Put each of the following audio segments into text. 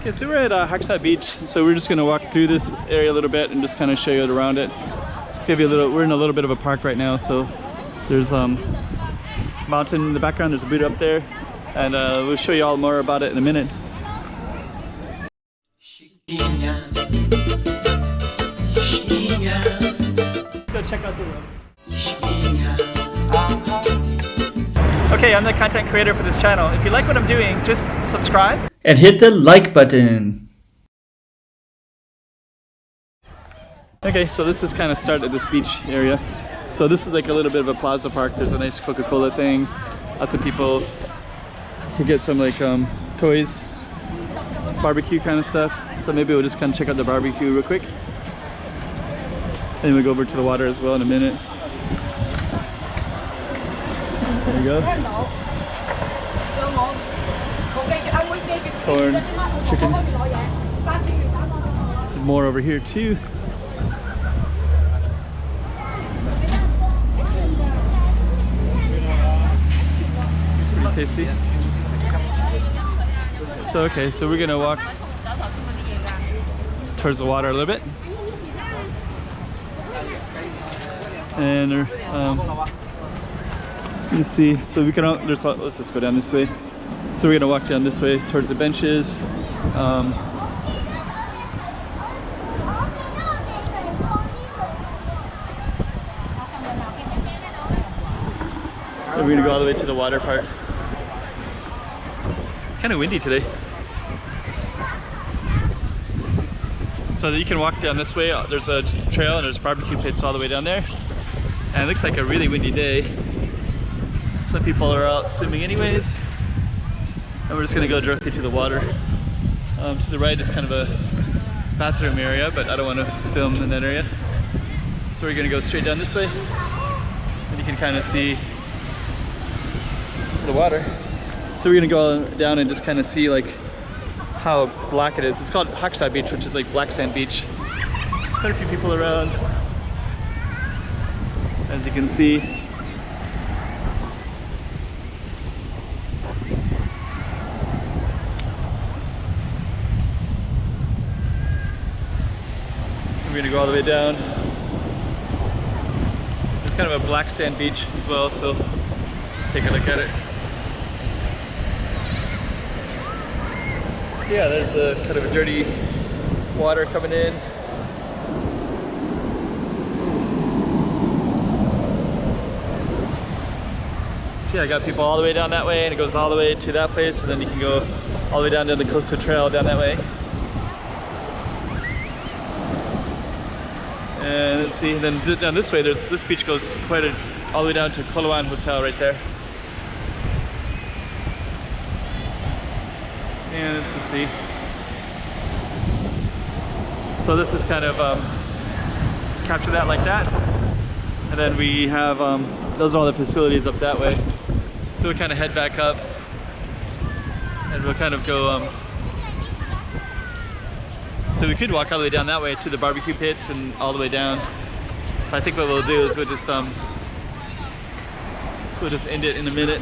Okay, so we're at Haksai Beach, so we're just going to walk through this area a little bit and just kind of show you around it. Just give you a little, we're in a little bit of a park right now, so there's mountain in the background, there's a Buddha up there, and we'll show you all more about it in a minute. Let's go check out the road. Okay, I'm the content creator for this channel. If you like what I'm doing, just subscribe and hit the like button. Okay, so this is kind of started this beach area. So this is like a little bit of a plaza park. There's a nice Coca-Cola thing. Lots of people who get some like toys, barbecue kind of stuff. So maybe we'll just kind of check out the barbecue real quick. And we'll go over to the water as well in a minute. There you go. Corn, chicken. There's more over here too. Pretty tasty. So okay, so we're gonna walk towards the water a little bit. And you see, so we can, let's just go down this way. So we're gonna walk down this way towards the benches. And we're gonna go all the way to the water part. Kind of windy today. So that you can walk down this way. There's a trail and there's barbecue pits all the way down there. And it looks like a really windy day. Some people are out swimming anyways. And we're just gonna go directly to the water. To the right is kind of a bathroom area, but I don't want to film in that area. So we're gonna go straight down this way. And you can kind of see the water. So we're gonna go down and just kind of see like how black it is. It's called Haksai Beach, which is like black sand beach. Quite a few people around, as you can see. We're gonna go all the way down. It's kind of a black sand beach as well, so let's take a look at it. So yeah, there's a kind of a dirty water coming in. So yeah, I got people all the way down that way, and it goes all the way to that place, and then you can go all the way down to the coastal trail down that way. And let's see, then down this way, this beach goes all the way down to Koloan Hotel right there. And let's just see. So this is kind of capture that like that, and then we have those are all the facilities up that way. So we'll kind of head back up, and we'll kind of go. So we could walk all the way down that way to the barbecue pits and all the way down. But I think what we'll do is we'll just end it in a minute.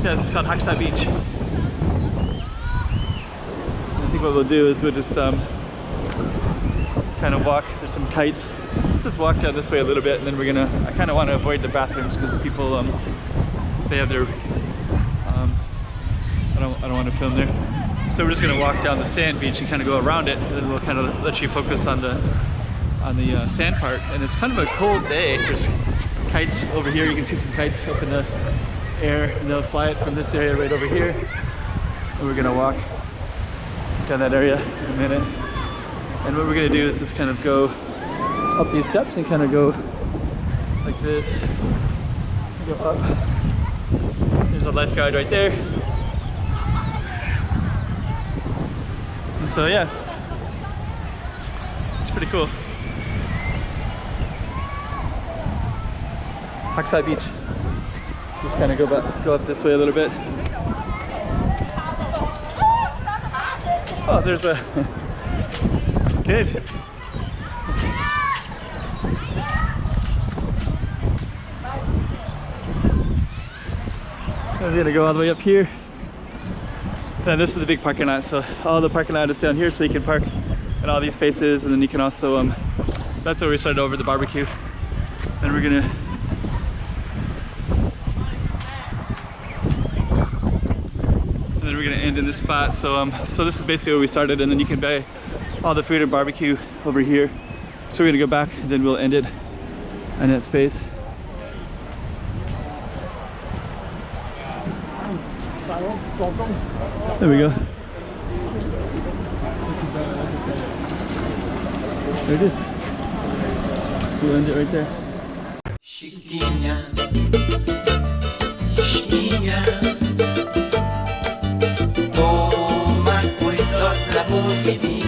Yeah, it's called Haksai Beach. I think what we'll do is we'll just kind of walk. There's some kites. Let's just walk down this way a little bit, and then we're gonna. I kind of want to avoid the bathrooms because people they have their. I don't want to film there. So we're just gonna walk down the sand beach and kind of go around it, and then we'll kind of let you focus on the sand part. And it's kind of a cold day. There's kites over here. You can see some kites up in the air, and they'll fly it from this area right over here. And we're gonna walk down that area in a minute. And what we're gonna do is just kind of go up these steps and kind of go like this. Go up. There's a lifeguard right there. And so yeah, it's pretty cool. Haksai Beach. Just kind of go up this way a little bit. Oh, there's a kid. I'm gonna go all the way up here. And this is the big parking lot, so all the parking lot is down here, so you can park in all these spaces, and then you can also, that's where we started over the barbecue. And we're gonna end in this spot. So so this is basically where we started, and then you can buy all the food and barbecue over here. So we're gonna go back, and then we'll end it in that space. There we go. There it is. We'll end it right there. Chiquinha, chiquinha, toma cuidado da bovidinha.